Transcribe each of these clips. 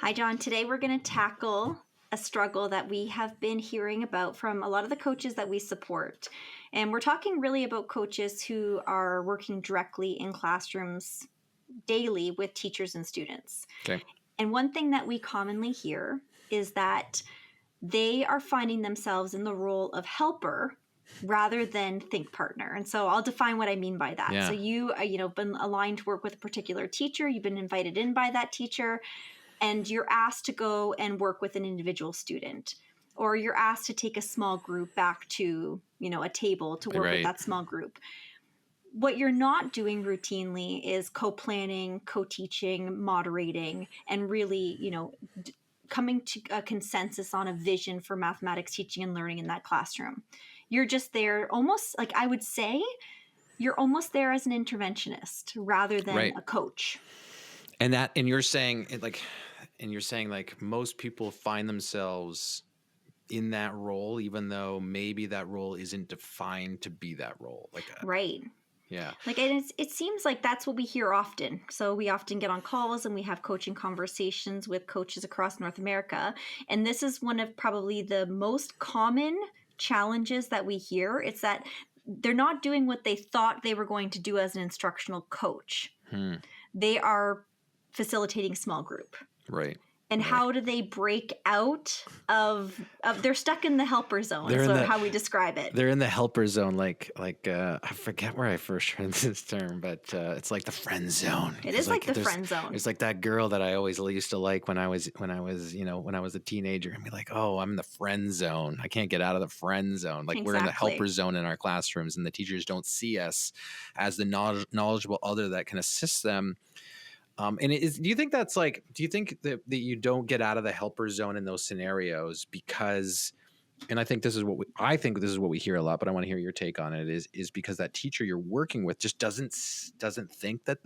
Hi, John. Today we're going to tackle a struggle that we have been hearing about from a lot of the coaches that we support. And we're talking really about coaches who are working directly in classrooms daily with teachers and students. Okay. And one thing that we commonly hear is that they are finding themselves in the role of helper rather than think partner. And so I'll define what I mean by that. Yeah. So you been aligned to work with a particular teacher, you've been invited in by that teacher, and you're asked to go and work with an individual student, or you're asked to take a small group back to, a table to work with Right. that small group. What you're not doing routinely is co-planning, co-teaching, moderating, and really, coming to a consensus on a vision for mathematics teaching and learning in that classroom. You're just there almost like, I would say, you're almost there as an interventionist rather than Right. a coach. And you're saying like most people find themselves in that role, even though maybe that role isn't defined to be that role. Right. Yeah. It seems like that's what we hear often. So we often get on calls and we have coaching conversations with coaches across North America. And this is one of probably the most common challenges that we hear. It's that they're not doing what they thought they were going to do as an instructional coach. They are facilitating small group. Right. And right. How do they break out of they're stuck in the helper zone? How we describe it. They're in the helper zone, like I forget where I first heard this term, but it's like the friend zone. It is like the friend zone. It's like that girl that I always used to like when I was a teenager, and be like, oh, I'm in the friend zone. I can't get out of the friend zone. Like We're in the helper zone in our classrooms, and the teachers don't see us as the knowledgeable other that can assist them. Do you think that you don't get out of the helper zone in those scenarios because, and I think this is what we hear a lot, but I want to hear your take on it, is because that teacher you're working with just doesn't think that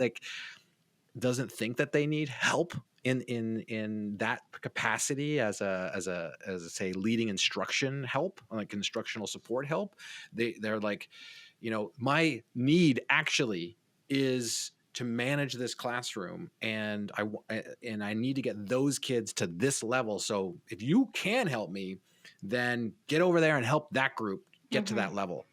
they need help in that capacity as a say leading instruction help, like instructional support help. They're like, my need actually is to manage this classroom, and I need to get those kids to this level. So if you can help me, then get over there and help that group get to that level.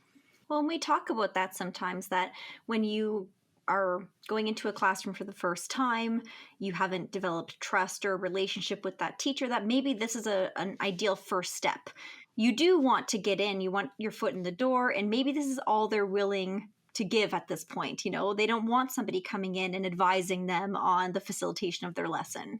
Well, and we talk about that sometimes, that when you are going into a classroom for the first time, you haven't developed trust or relationship with that teacher, that maybe this is an ideal first step. You do want to get in, you want your foot in the door, and maybe this is all they're willing to give at this point. They don't want somebody coming in and advising them on the facilitation of their lesson.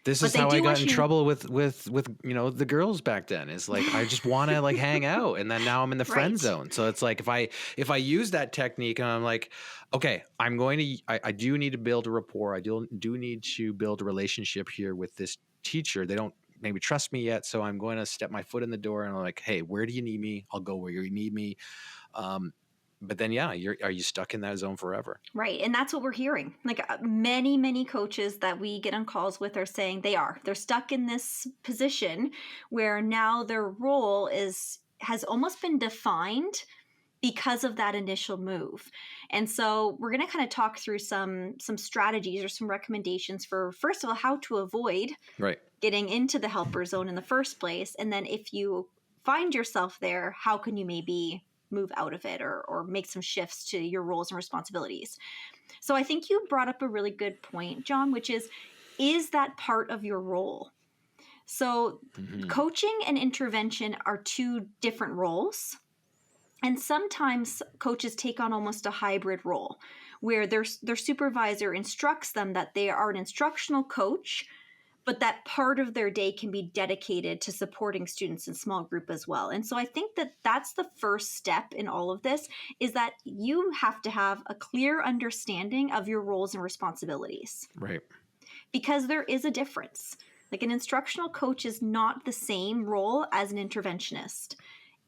This is how I got in trouble with the girls back then. Is like, I just want to hang out, and then now I'm in the friend zone. So it's like if I use that technique and I'm like, okay, I do need to build a rapport. I do need to build a relationship here with this teacher. They don't maybe trust me yet, so I'm going to step my foot in the door and I'm like, hey, where do you need me? I'll go where you need me. But then, are you stuck in that zone forever? Right. And that's what we're hearing. Like many, many coaches that we get on calls with are saying they're stuck in this position where now their role has almost been defined because of that initial move. And so we're going to kind of talk through some strategies or some recommendations for, first of all, how to avoid getting into the helper zone in the first place. And then if you find yourself there, how can you maybe move out of it or make some shifts to your roles and responsibilities. So I think you brought up a really good point, John, which is that part of your role? So coaching and intervention are two different roles. And sometimes coaches take on almost a hybrid role where their supervisor instructs them that they are an instructional coach, but that part of their day can be dedicated to supporting students in small group as well. And so I think that that's the first step in all of this, is that you have to have a clear understanding of your roles and responsibilities. Right. Because there is a difference. Like an instructional coach is not the same role as an interventionist.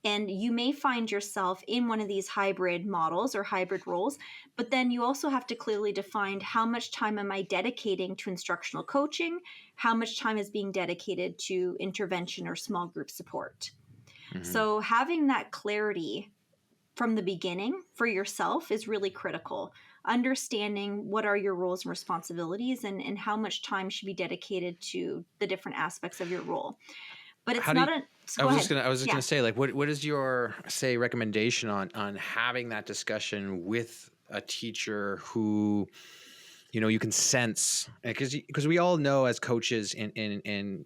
And you may find yourself in one of these hybrid models or hybrid roles, but then you also have to clearly define how much time am I dedicating to instructional coaching, how much time is being dedicated to intervention or small group support. So having that clarity from the beginning for yourself is really critical. understanding what are your roles and responsibilities, and how much time should be dedicated to the different aspects of your role. But it's How do not you, a, so I go was ahead. just gonna say, like, what is your, say, recommendation on having that discussion with a teacher who, you can sense, because we all know as coaches and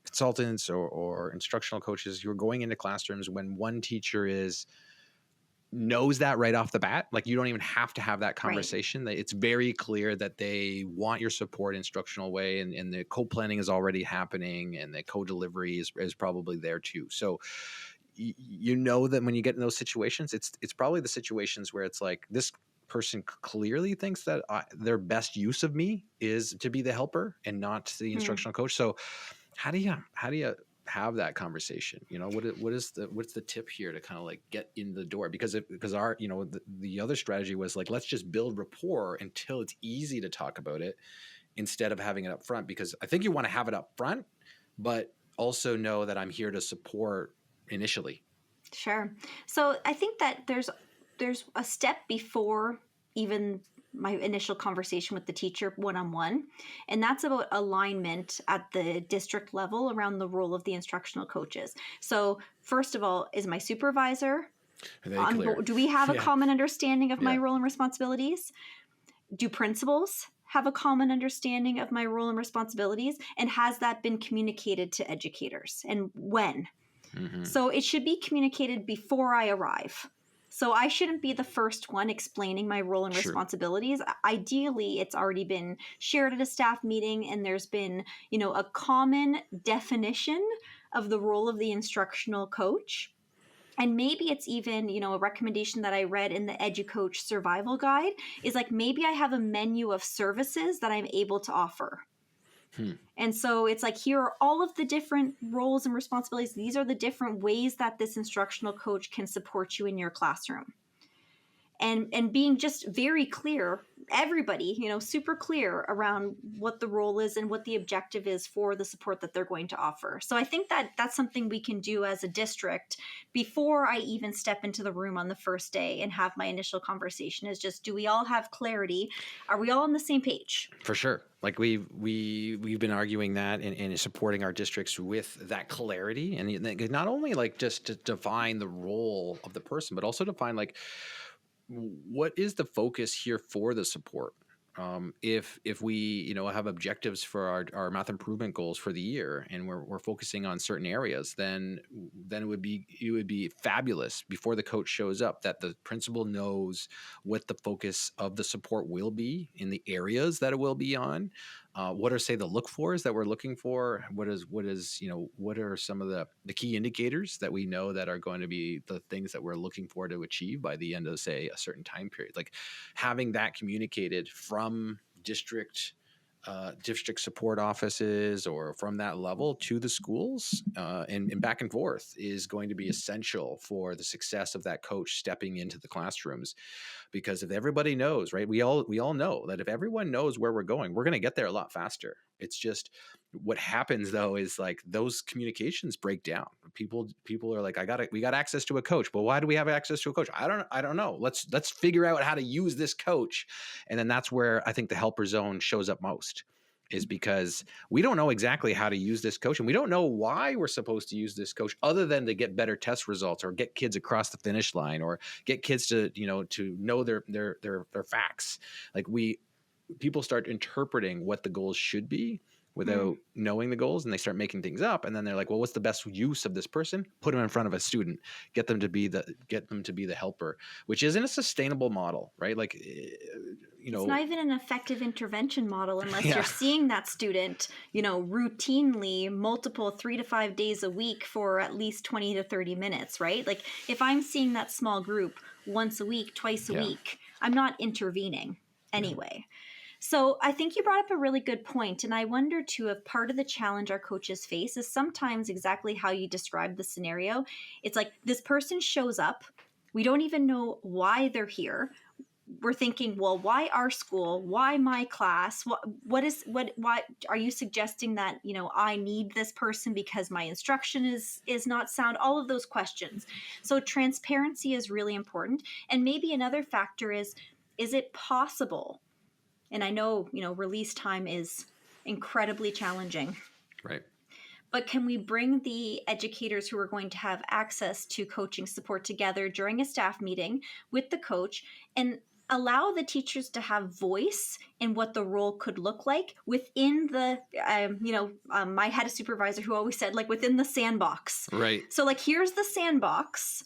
consultants or instructional coaches, you're going into classrooms when one teacher knows that right off the bat. Like, you don't even have to have that conversation. Right. It's very clear that they want your support instructional way, and the co-planning is already happening, and the co-delivery is probably there too. So you know that when you get in those situations, it's probably the situations where it's like, this person clearly thinks that their best use of me is to be the helper and not the instructional coach. So how do you have that conversation? What's the tip here to kind of like get in the door? Because our, the other strategy was like, let's just build rapport until it's easy to talk about it, instead of having it up front. Because I think you want to have it up front, but also know that I'm here to support initially. Sure. So I think that there's a step before even my initial conversation with the teacher one-on-one, and that's about alignment at the district level around the role of the instructional coaches. So first of all, is my supervisor do we have a common understanding of my role and responsibilities? Do principals have a common understanding of my role and responsibilities? And has that been communicated to educators, and when? So it should be communicated before I arrive. So I shouldn't be the first one explaining my role and responsibilities. Ideally, it's already been shared at a staff meeting, and there's been, a common definition of the role of the instructional coach. And maybe it's even, a recommendation that I read in the EduCoach survival guide is like, maybe I have a menu of services that I'm able to offer. And so it's like, here are all of the different roles and responsibilities. These are the different ways that this instructional coach can support you in your classroom. And being just very clear, everybody, super clear around what the role is and what the objective is for the support that they're going to offer. So I think that that's something we can do as a district before I even step into the room on the first day and have my initial conversation, is just, do we all have clarity? Are we all on the same page? For sure. Like we've been arguing that and supporting our districts with that clarity, and not only like just to define the role of the person, but also define like, what is the focus here for the support? If we have objectives for our math improvement goals for the year, and we're focusing on certain areas, then it would be fabulous before the coach shows up that the principal knows what the focus of the support will be in the areas that it will be on. What are, say, the look fors that we're looking for? What are some of the key indicators that we know that are going to be the things that we're looking for to achieve by the end of, say, a certain time period? Like, having that communicated from district support offices or from that level to the schools and back and forth is going to be essential for the success of that coach stepping into the classrooms. Because if everybody knows, right, we all know that if everyone knows where we're going, we're going to get there a lot faster. It's just, what happens though is like those communications break down. People are like, we got access to a coach. But why do we have access to a coach? I don't know. Let's figure out how to use this coach. And then that's where I think the helper zone shows up most, is because we don't know exactly how to use this coach, and we don't know why we're supposed to use this coach other than to get better test results or get kids across the finish line or get kids to know their facts. Like, people start interpreting what the goals should be without knowing the goals, and they start making things up, and then they're like, well, what's the best use of this person? Put them in front of a student, get them to be the helper, which isn't a sustainable model, right? Like, it's not even an effective intervention model unless you're seeing that student, routinely multiple 3 to 5 days a week for at least 20 to 30 minutes, right? Like, if I'm seeing that small group once a week, twice a week, I'm not intervening anyway. So I think you brought up a really good point. And I wonder too, if part of the challenge our coaches face is sometimes exactly how you described the scenario. It's like, this person shows up. We don't even know why they're here. We're thinking, well, why our school? Why my class? Why are you suggesting that, I need this person because my instruction is not sound? All of those questions. So transparency is really important. And maybe another factor is, Is it possible? And I know, release time is incredibly challenging. Right. But can we bring the educators who are going to have access to coaching support together during a staff meeting with the coach and allow the teachers to have voice in what the role could look like within the, I had a supervisor who always said, like, within the sandbox. Right. So, like, here's the sandbox.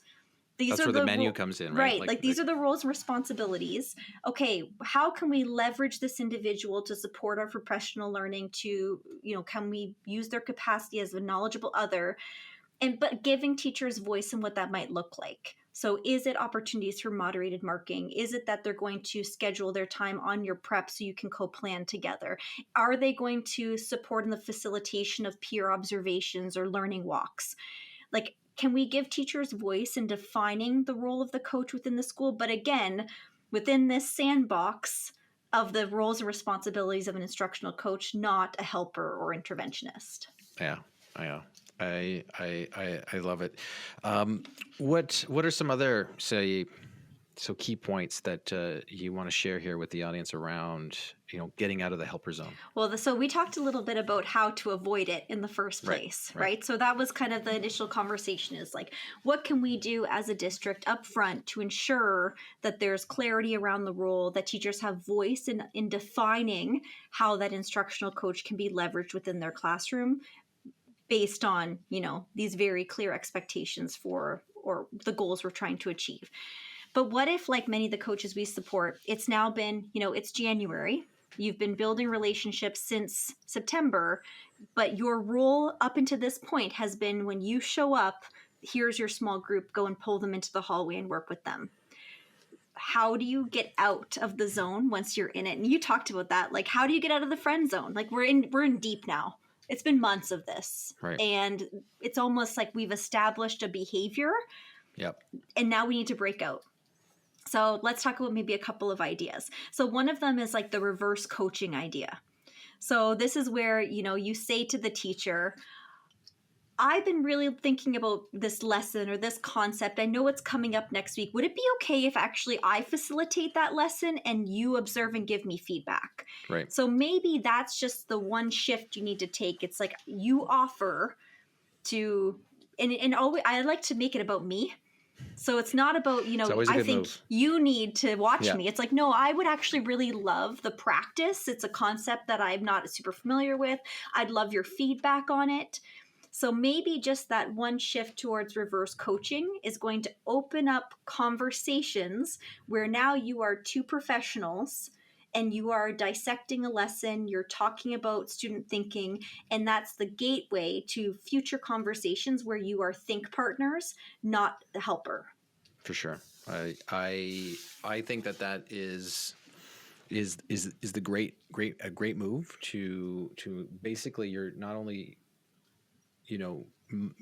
That's where the menu comes in, right? Right. These are the roles and responsibilities. Okay, how can we leverage this individual to support our professional learning to, can we use their capacity as a knowledgeable other? But giving teachers voice in what that might look like. So is it opportunities for moderated marking? Is it that they're going to schedule their time on your prep so you can co-plan together? Are they going to support in the facilitation of peer observations or learning walks? Like, can we give teachers voice in defining the role of the coach within the school? But again, within this sandbox of the roles and responsibilities of an instructional coach, not a helper or interventionist. Yeah, I love it. What are some other key points that you want to share here with the audience around getting out of the helper zone? Well, so we talked a little bit about how to avoid it in the first place, right? So that was kind of the initial conversation, is like, what can we do as a district up front to ensure that there's clarity around the role, that teachers have voice in defining how that instructional coach can be leveraged within their classroom based on, these very clear expectations for, or the goals we're trying to achieve. But what if, like many of the coaches we support, it's now been, it's January, you've been building relationships since September, but your role up until this point has been, when you show up, here's your small group, go and pull them into the hallway and work with them. How do you get out of the zone once you're in it? And you talked about that. Like, how do you get out of the friend zone? Like, we're in deep now. It's been months of this. Right. And it's almost like we've established a behavior. Yep. And now we need to break out. So let's talk about maybe a couple of ideas. So one of them is like the reverse coaching idea. So this is where, you say to the teacher, I've been really thinking about this lesson or this concept. I know it's coming up next week. Would it be okay if actually I facilitate that lesson and you observe and give me feedback? Right. So maybe that's just the one shift you need to take. It's like you offer to, and always, I like to make it about me. So it's not about, I think you need to watch me. It's like, no, I would actually really love the practice. It's a concept that I'm not super familiar with. I'd love your feedback on it. So maybe just that one shift towards reverse coaching is going to open up conversations where now you are two professionals and you are dissecting a lesson, you're talking about student thinking, and that's the gateway to future conversations where you are think partners, not the helper. For sure. I think that is the great move to basically, you're not only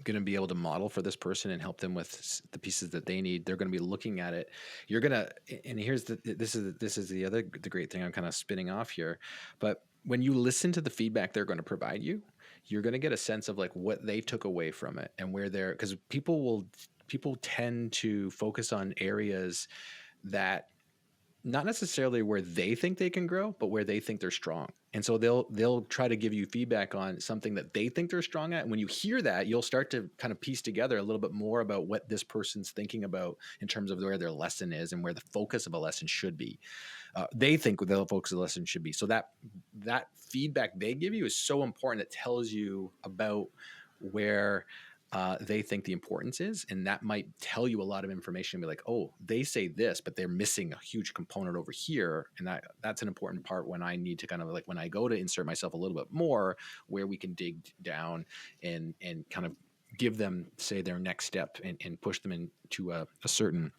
going to be able to model for this person and help them with the pieces that they need. They're going to be looking at it. You're going to, and here's this is the great thing I'm kind of spinning off here. But when you listen to the feedback they're going to provide you, you're going to get a sense of like what they took away from it and where they're, because people tend to focus on areas that not necessarily where they think they can grow, but where they think they're strong. And so they'll try to give you feedback on something that they think they're strong at. And when you hear that, you'll start to kind of piece together a little bit more about what this person's thinking about in terms of where their lesson is and where the focus of a lesson should be. They think the focus of the lesson should be. So that feedback they give you is so important. It tells you about where they think the importance is, and that might tell you a lot of information. Be like, oh, they say this, but they're missing a huge component over here, and that's an important part when I need to kind of like, when I go to insert myself a little bit more, where we can dig down and kind of give them, say, their next step and push them into a certain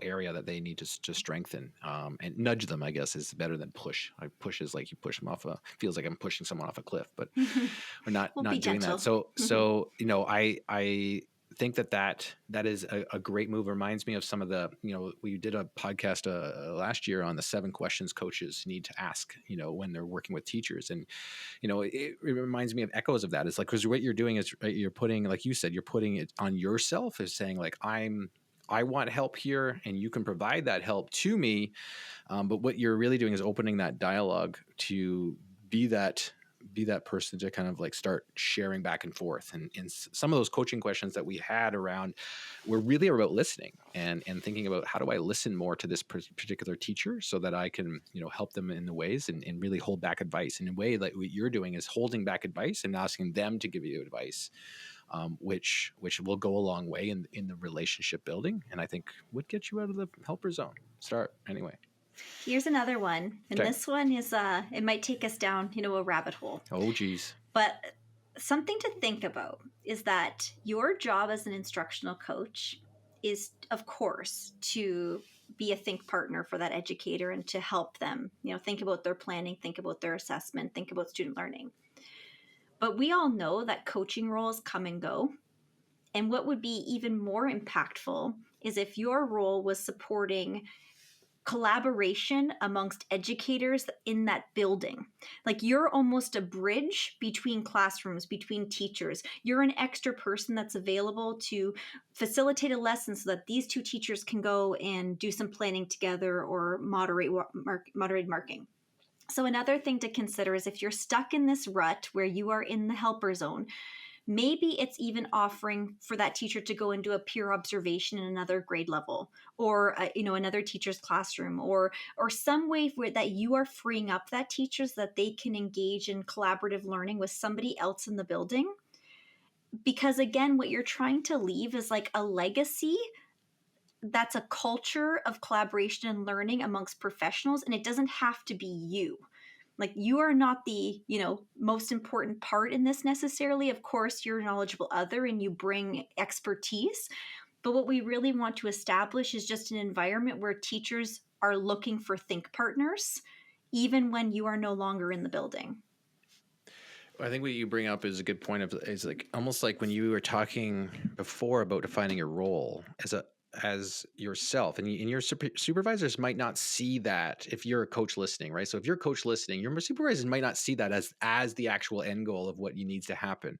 area that they need to strengthen, and nudge them, I guess, is better than push. Push is like you push them feels like I'm pushing someone off a cliff, but we're not doing gentle. That. So I think that is a great move. Reminds me of some of the, we did a podcast last year on the 7 questions coaches need to ask, when they're working with teachers. And, it reminds me of echoes of that. It's like, because what you're doing is, right, you're putting, like you said, you're putting it on yourself, as saying like, I'm I want help here and you can provide that help to me. But what you're really doing is opening that dialogue to be that person to kind of like start sharing back and forth. And some of those coaching questions that we had around were really about listening and thinking about how do I listen more to this particular teacher so that I can, help them in the ways and really hold back advice. In a way, like what you're doing is holding back advice and asking them to give you advice. Which will go a long way in the relationship building, and I think would get you out of the helper zone. Start anyway. Here's another one, and this one is it might take us down, a rabbit hole. Oh, geez. But something to think about is that your job as an instructional coach is, of course, to be a think partner for that educator and to help them, think about their planning, think about their assessment, think about student learning. But we all know that coaching roles come and go. And what would be even more impactful is if your role was supporting collaboration amongst educators in that building. Like you're almost a bridge between classrooms, between teachers. You're an extra person that's available to facilitate a lesson so that these two teachers can go and do some planning together or moderated marking. So another thing to consider is if you're stuck in this rut where you are in the helper zone, maybe it's even offering for that teacher to go and do a peer observation in another grade level or another teacher's classroom or some way that you are freeing up that teacher so that they can engage in collaborative learning with somebody else in the building. Because again, what you're trying to leave is like a legacy that's a culture of collaboration and learning amongst professionals, and it doesn't have to be you. Like you are not the, most important part in this necessarily. Of course, you're a knowledgeable other and you bring expertise. But what we really want to establish is just an environment where teachers are looking for think partners, even when you are no longer in the building. I think what you bring up is a good point. Is like almost like when you were talking before about defining your role as yourself, and your supervisors might not see that if you're a coach listening, right? So if you're a coach listening, your supervisors might not see that as the actual end goal of what needs to happen,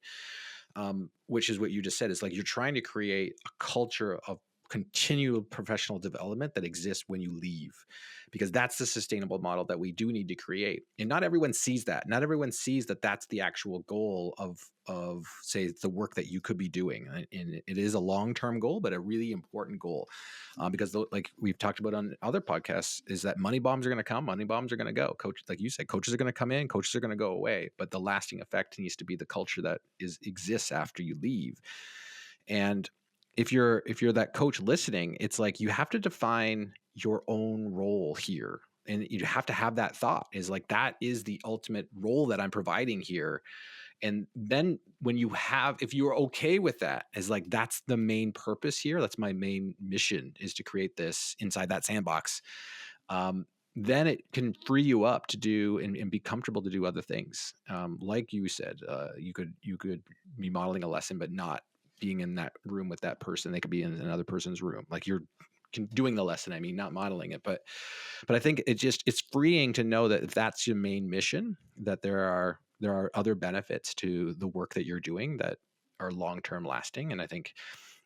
which is what you just said. It's like you're trying to create a culture of continual professional development that exists when you leave, because that's the sustainable model that we do need to create. And not everyone sees that. Not everyone sees that that's the actual goal of say the work that you could be doing. And it is a long-term goal, but a really important goal, because like we've talked about on other podcasts, is that money bombs are going to come, money bombs are going to go. Coach, like you said, coaches are going to come in, coaches are going to go away, but the lasting effect needs to be the culture that exists after you leave. And if you're that coach listening, it's like you have to define your own role here. And you have to have that thought is like, that is the ultimate role that I'm providing here. And then if you're okay with that, is like, that's the main purpose here. That's my main mission, is to create this inside that sandbox. Then it can free you up to do and be comfortable to do other things. Like you said, you could be modeling a lesson, but not being in that room with that person. They could be in another person's room. Like you're doing the lesson. I mean, not modeling it, but I think it's freeing to know that if that's your main mission, that there are other benefits to the work that you're doing that are long-term lasting. And I think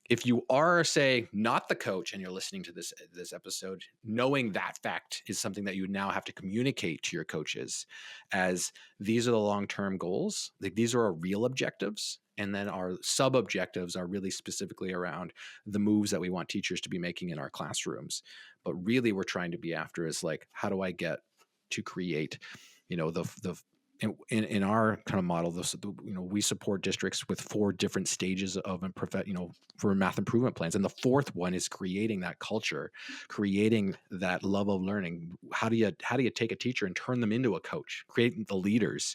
if you are, say, not the coach and you're listening to this episode, knowing that fact is something that you now have to communicate to your coaches, as these are the long-term goals. Like these are our real objectives. And then our sub-objectives are really specifically around the moves that we want teachers to be making in our classrooms. But really we're trying to be after is like, how do I get to create, in our kind of model, we support districts with 4 different stages of for math improvement plans, and the 4th one is creating that culture, creating that love of learning. How do you take a teacher and turn them into a coach, creating the leaders?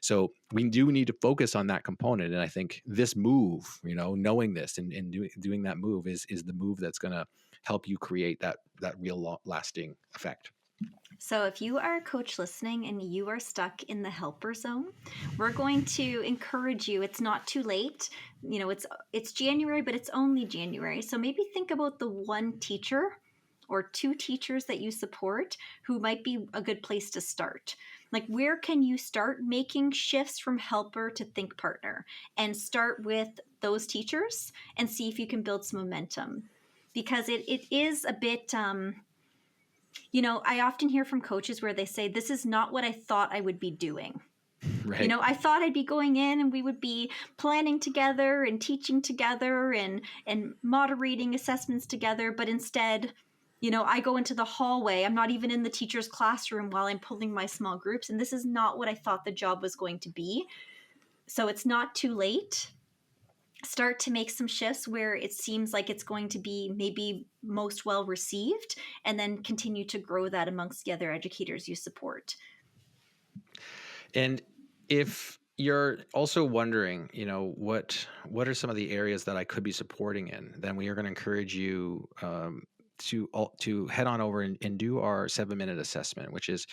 So we do need to focus on that component, and I think this move, knowing this and doing that move is the move that's going to help you create that real lasting effect. So if you are a coach listening and you are stuck in the helper zone, we're going to encourage you. It's not too late. It's January, but it's only January. So maybe think about the one teacher or 2 teachers that you support who might be a good place to start. Like, where can you start making shifts from helper to think partner, and start with those teachers and see if you can build some momentum. because it is a bit, I often hear from coaches where they say, this is not what I thought I would be doing. Right. I thought I'd be going in and we would be planning together and teaching together and moderating assessments together. But instead, I go into the hallway. I'm not even in the teacher's classroom while I'm pulling my small groups. And this is not what I thought the job was going to be. So it's not too late. Start to make some shifts where it seems like it's going to be maybe most well received, and then continue to grow that amongst the other educators you support. And if you're also wondering, what are some of the areas that I could be supporting in, then we are going to encourage you to head on over and do our 7-minute assessment, which is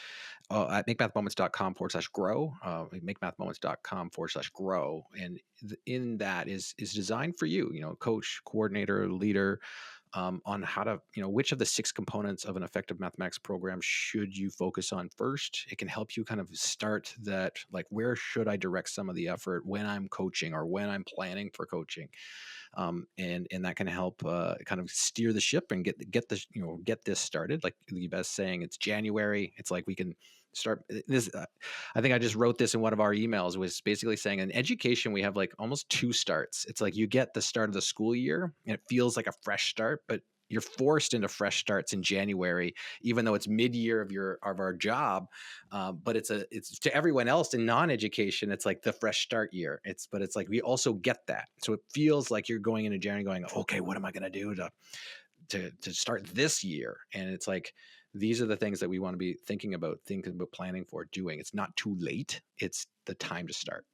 at makemathmoments.com/grow, makemathmoments.com/grow. And in that is designed for you, coach, coordinator, leader, on how to, which of the 6 components of an effective mathematics program should you focus on first. It can help you kind of start that, like, where should I direct some of the effort when I'm coaching or when I'm planning for coaching. And that can help kind of steer the ship and get this started. Like the best saying, it's January. It's like we can start this. I think I just wrote this in one of our emails, was basically saying in education, we have like almost 2 starts. It's like you get the start of the school year and it feels like a fresh start, but you're forced into fresh starts in January, even though it's mid-year of our job. But it's to everyone else in non-education, it's like the fresh start year. But it's like we also get that, so it feels like you're going into January going, okay, what am I going to do to start this year? And it's like, these are the things that we want to be thinking about planning for doing. It's not too late. It's the time to start.